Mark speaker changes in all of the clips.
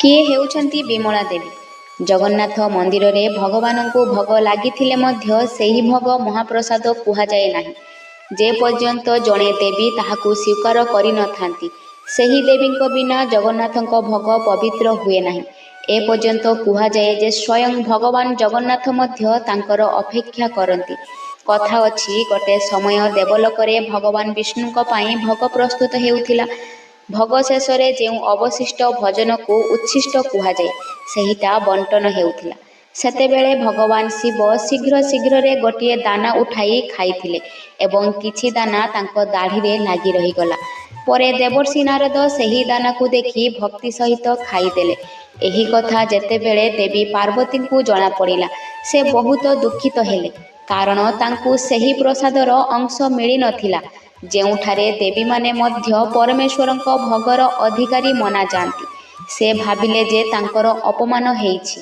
Speaker 1: किए हेउछन्ति विमला देवी। जगन्नाथ मंदिर रे भगवान को भोग लागिथिले मध्य सेही भोग महाप्रसाद कुहाଯାଏ ନାହିଁ। जे पर्यंत जड़े देवी ताहाकू स्वीकार करि नथांती सेही देवीଙ୍କ बिना जगन्नाथଙ୍କ भोग पवित्र हुए ନାହିଁ। ए पर्यंत कुहाଯାଏ जे स्वयं भगवान जगन्नाथ मध्य तांकर अपेक्षा करती। कथा अछि गोटे समय देवलोकरे भगवान विष्णुଙ୍କ ପାଇଁ भोग प्रस्तुत हेउथिला। भोग शेष रे जेउ अवशिष्ट भोजन को उच्छिष्ट कुहाଯାए सेहिटा बंटन हेउथिला। सेतेबेले भगवान शिव शीघ्र शीघ्र रे गोटे दाना उठाई खाइथिले एवं किछि दाना तांको दाढ़ी रे लागि रहिगला। परे देवर्षि नारद सेही दाना को देखि भक्ति सहित खाइदेले। एही कथा जेतेबेले देवी पार्वती को जଣା पड़िला से बहुत दुखित हेले, कारण तांकू सेही प्रसादर अंश मिली नथिला जेउठारे देवी माने मध्य परमेश्वरଙ୍କ भोगर अधिकारी मना जाती। से भाबिले जे तांकर अपमान हेइछि।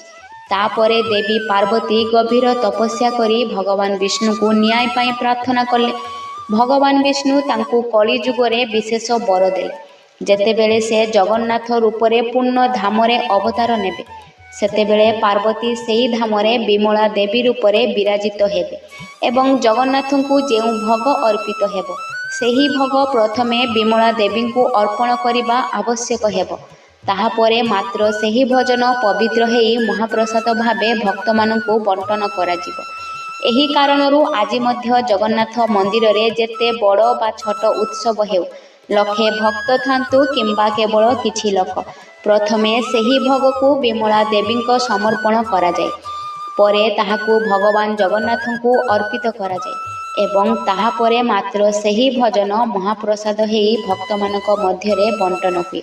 Speaker 1: तापरे देवी पार्वती गभीर तपस्या करी भगवान विष्णु को न्याय पाई प्रार्थना कले। भगवान विष्णु तांकू कली जुगरे विशेष बर देले। जेतेबेले से जगन्नाथ रूपरे पूर्ण धामरे अवतार नेबे सेतेबेले पार्वती सेही धामरे विमला देवी रूपरे विराजित हेबे एवं जगन्नाथଙ୍କୁ जेउ भोग अर्पित हेबो सेही भोग प्रथमे विमला देवी को अर्पण करिबा आवश्यक हेबो। ताहापरे मात्र सेही भोजन पवित्र हेई महाप्रसाद भावे भक्त माननकु बंटन कराजिबो। एही कारणरू आज मध्य जगन्नाथ मंदिर रे जेते बड़ बा छोट उत्सव हेउ लखे भक्त थांतु किंबा केवल किछि लोक प्रथमे सेही भोग को विमला देवीଙ୍କ समर्पण करा जाय। परे ताहाकू भगवान जगन्नाथଙ୍କୁ अर्पित करा जाय एवं ताहापरे मात्र सेही भोजन महाप्रसाद हेई भक्त मानक मध्यरे बंटन हुए।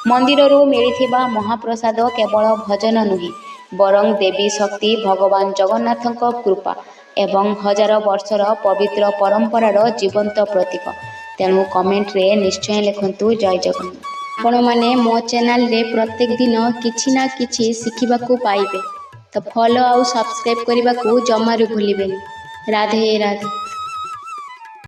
Speaker 1: मंदिररू मिलिथिबा महाप्रसाद केवल भोजन नुहे बरं देवी शक्ति भगवान जगन्नाथଙ୍କ कृपा एवं हजार वर्षर पवित्र परंपरार जीवंत प्रतीक। तेणु कमेंट रे निश्चय लिखंतु जय जगन्नाथ। आपण माने मो चैनल रे प्रत्येक दिन किछि ना किछि शिखिबाकू पाइबे, तो फॉलो आउ सब्सक्राइब करने को जमारू भूलिबेनी। राधे राधे।